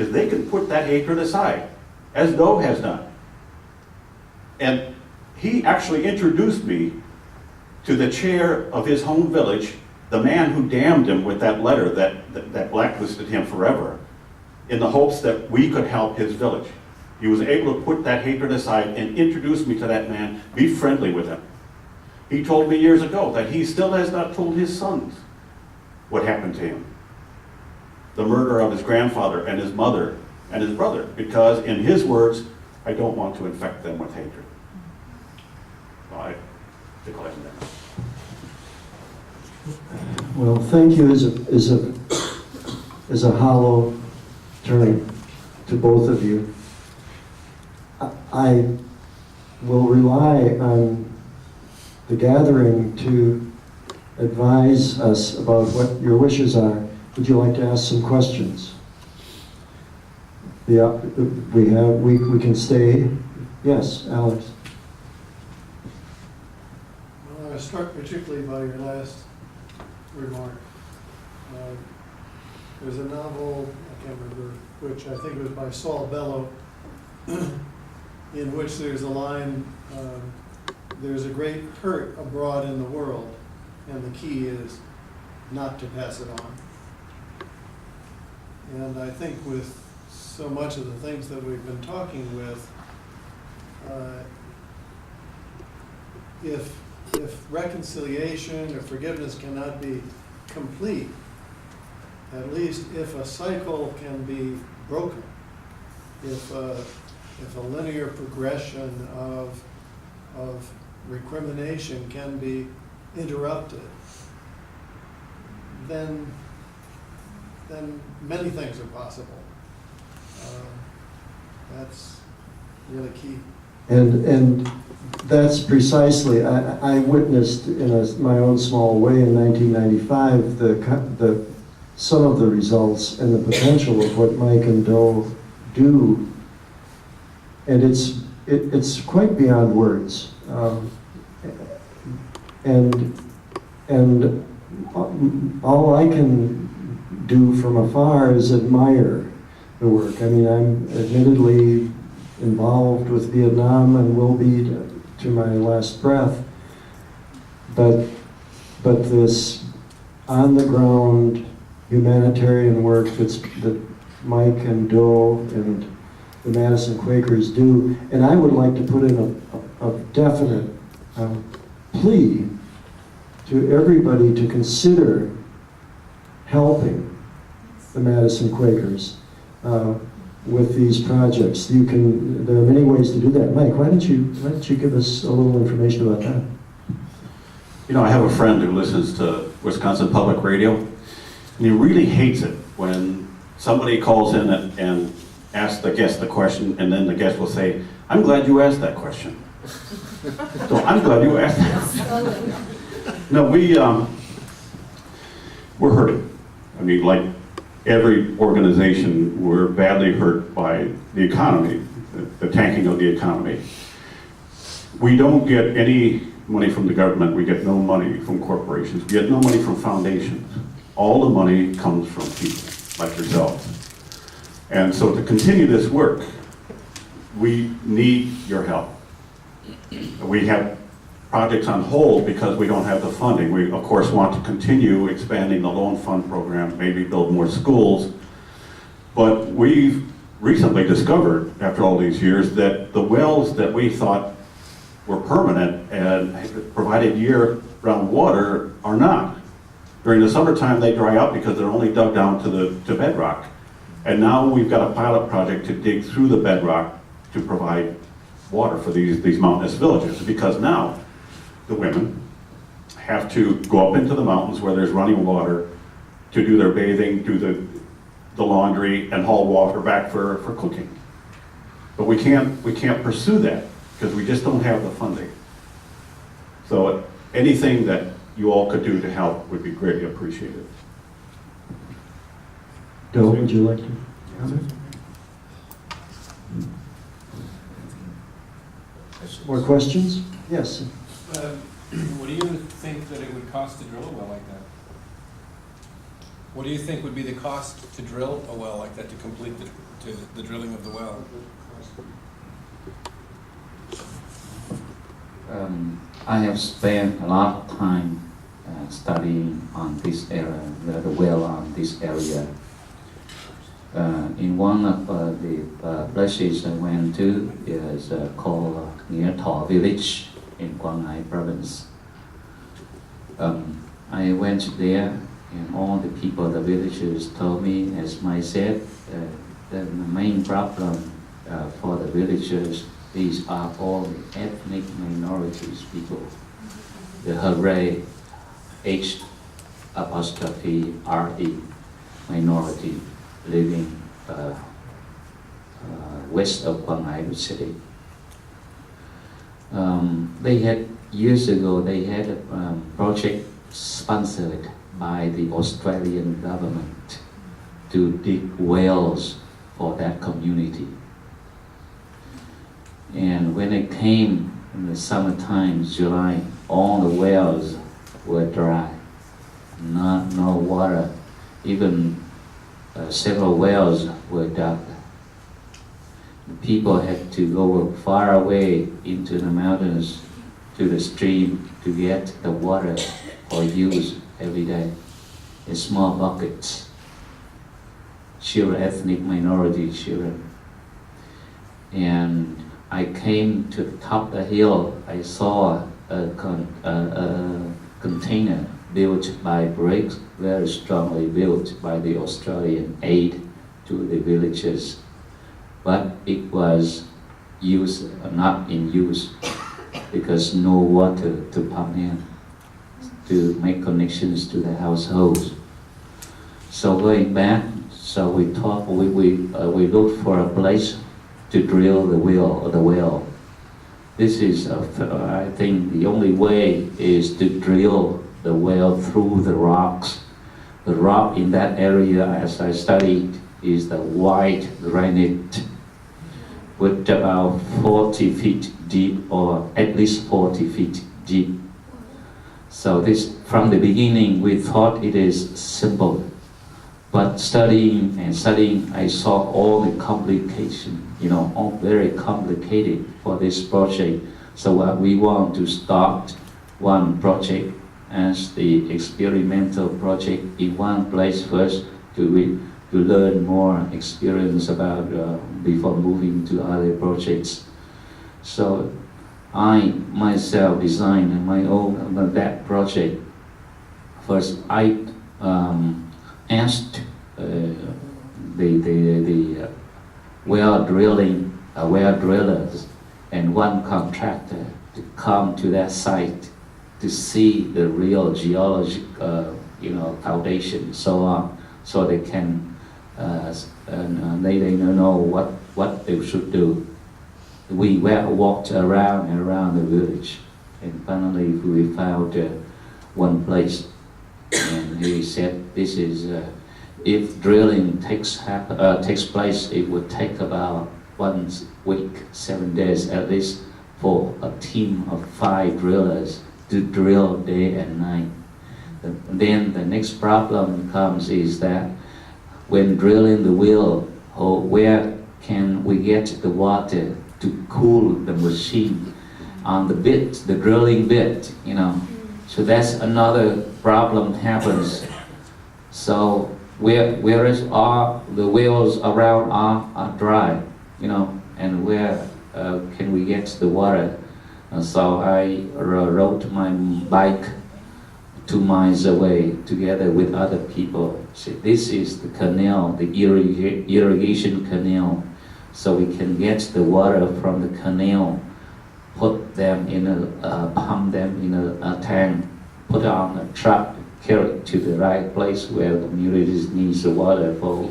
is they can put that hatred aside, as Doe has done. And he actually introduced me to the chair of his home village, the man who damned him with that letter that blacklisted him forever, in the hopes that we could help his village. He was able to put that hatred aside and introduce me to that man, be friendly with him. He told me years ago that he still has not told his sons what happened to him. The murder of his grandfather and his mother and his brother, because in his words, I don't want to infect them with hatred. Well, I declare that. Well, thank you is a hollow term to both of you. I will rely on the gathering to advise us about what your wishes are. Would you like to ask some questions? Yeah, we can stay. Yes, Alex. Well, I struck particularly by your last remark. There's a novel, I can't remember which, I think it was by Saul Bellow, in which there's a line, there's a great hurt abroad in the world, and the key is not to pass it on. And I think with so much of the things that we've been talking with, if reconciliation or forgiveness cannot be complete, at least if a cycle can be broken, if a linear progression of recrimination can be interrupted, then many things are possible. That's really key. And that's precisely, I witnessed in my own small way in 1995 some of the results and the potential of what Mike and Doe do, and it's quite beyond words. And all I can do from afar is admire the work. I mean, I'm admittedly involved with Vietnam and will be to my last breath, but this on-the-ground humanitarian work that Mike and Doe and the Madison Quakers do, and I would like to put in a definite plea to everybody to consider helping the Madison Quakers with these projects. There are many ways to do that. Mike, why don't you give us a little information about that? You know, I have a friend who listens to Wisconsin Public Radio, and he really hates it when somebody calls in and asks the guest the question, and then the guest will say, "I'm glad you asked that question." So I'm glad you asked that question. No, we're hurting. I mean, like every organization, we're badly hurt by the economy, the tanking of the economy. We don't get any money from the government. We get no money from corporations. We get no money from foundations. All the money comes from people like yourselves. And so to continue this work, we need your help. We have projects on hold because we don't have the funding. We, of course, want to continue expanding the loan fund program, maybe build more schools. But we've recently discovered, after all these years, that the wells that we thought were permanent and provided year-round water are not. During the summertime, they dry up because they're only dug down to bedrock. And now we've got a pilot project to dig through the bedrock to provide water for these mountainous villages, because now the women have to go up into the mountains where there's running water to do their bathing, do the laundry, and haul water back for cooking. But we can't pursue that because we just don't have the funding. So anything that you all could do to help would be greatly appreciated. Doe, would you like to comment? More questions? Yes. What do you think that it would cost to drill a well like that? What do you think would be the cost to drill a well like that, to complete the drilling of the well? I have spent a lot of time studying on this area, the well on this area. In one of the places I went to is called near Tho village in Quang Ngai province. I went there, and all the people, the villagers, told me, as I said, the main problem for the villagers, these are all the ethnic minorities people. The Hare, H''RE, minority living west of Quang Ngai city. They had, years ago, they had a project sponsored by the Australian government to dig wells for that community. And when it came in the summertime, July, all the wells were dry, no water. Even several wells were dug. People had to go far away into the mountains to the stream to get the water for use every day in small buckets. Children, ethnic minority children. And I came to the top of the hill. I saw a container built by bricks, very strongly built by the Australian aid to the villagers. But it was not in use because no water to pump in to make connections to the households. So going back, so we looked for a place to drill the well. This is, I think, the only way is to drill the well through the rocks. The rock in that area, as I studied, is the white granite, with about 40 feet deep, or at least 40 feet deep. So this, from the beginning, we thought it is simple. But studying, I saw all the complications, all very complicated for this project. So we want to start one project as the experimental project in one place first to learn more experience about before moving to other projects. So I myself designed my own that project. First, I asked the well drillers and one contractor to come to that site to see the real geologic, foundation, so on, so they can they know what they should do. We walked around the village, and finally we found one place. And he said, "This is if drilling takes place, it would take about 1 week, 7 days at least, for a team of 5 drillers to drill day and night." Then the next problem comes is that when drilling the well, where can we get the water to cool the machine on the bit, the drilling bit, So that's another problem happens. So where is all the wells around are dry, and where can we get the water? So I rode my bike 2 miles away together with other people. So this is the canal, the irrigation canal. So we can get the water from the canal, put them in pump them in a tank, put on a truck, carry it to the right place where the communities needs the water for.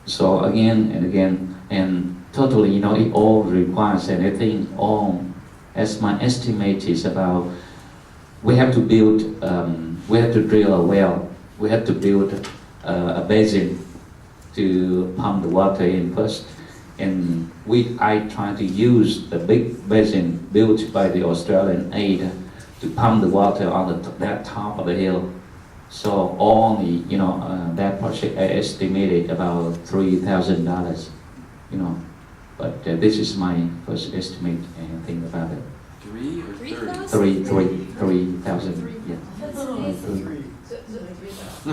So again and again, and totally, it all requires, and I think as my estimate is about, we have to build, we have to drill a well, we have to build a basin to pump the water in first. And I try to use the big basin built by the Australian aid to pump the water on that top of the hill. So only, that project I estimated about $3,000, but this is my first estimate and think about it. 3 or 30? 3,000, yeah. That's amazing. Three. I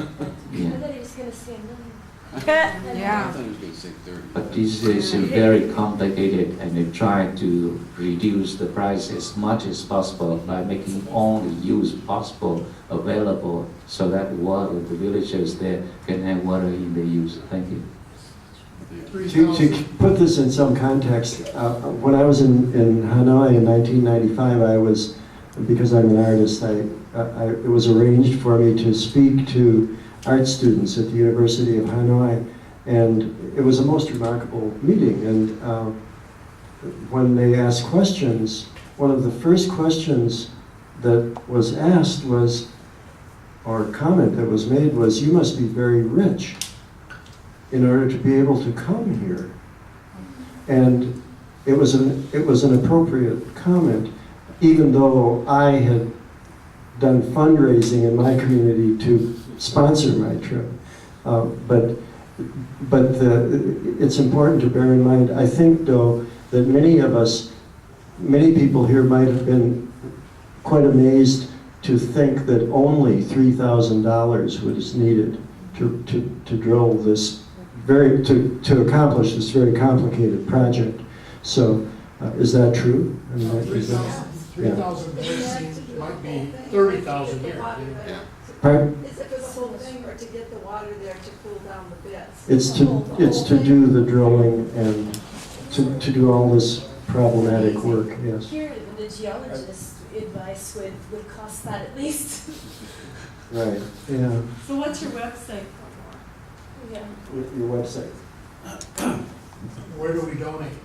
Yeah. thought he was gonna say a million. I Yeah. thought he was going to say 30. But this is very complicated, and they try to reduce the price as much as possible by making only use possible available, so that water, the villagers there can have water in their use. Thank you. To put this in some context, when I was in Hanoi in 1995, because I'm an artist, it was arranged for me to speak to art students at the University of Hanoi, and it was a most remarkable meeting. And when they asked questions, one of the first questions that was asked was, or comment that was made was, "You must be very rich in order to be able to come here." And it was an appropriate comment, even though I had done fundraising in my community to sponsor my trip. But it's important to bear in mind, I think though, that many people here might have been quite amazed to think that only $3,000 was needed to drill this to accomplish this very complicated project. So, is that true? I mean, is that- 3,000 might be 30,000 here. Yeah. Pardon? Is it for the whole thing or to get the water there to cool down the beds? It's to do the drilling and to do all this problematic work, yes. Here, the geologist advice would cost that at least. Right, yeah. So what's your website? Yeah. Your website. Where do we donate?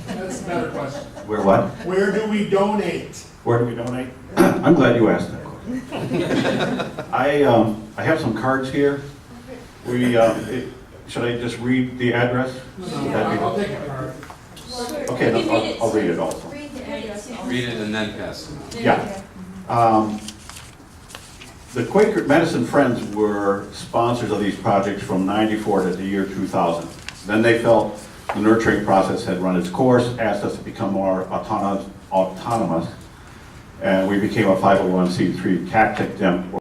That's a better question. Where what? Where do we donate? Where do we donate? I'm glad you asked that question. I have some cards here. Should I just read the address? Would that be- I'll take a card. Okay, I'll read it also. Read the address. Read it and then pass it on. Yeah. The Quaker Medicine Friends were sponsors of these projects from '94 to the year 2000. Then they felt the nurturing process had run its course, asked us to become more autonomous, and we became a 501c3 CAPTEC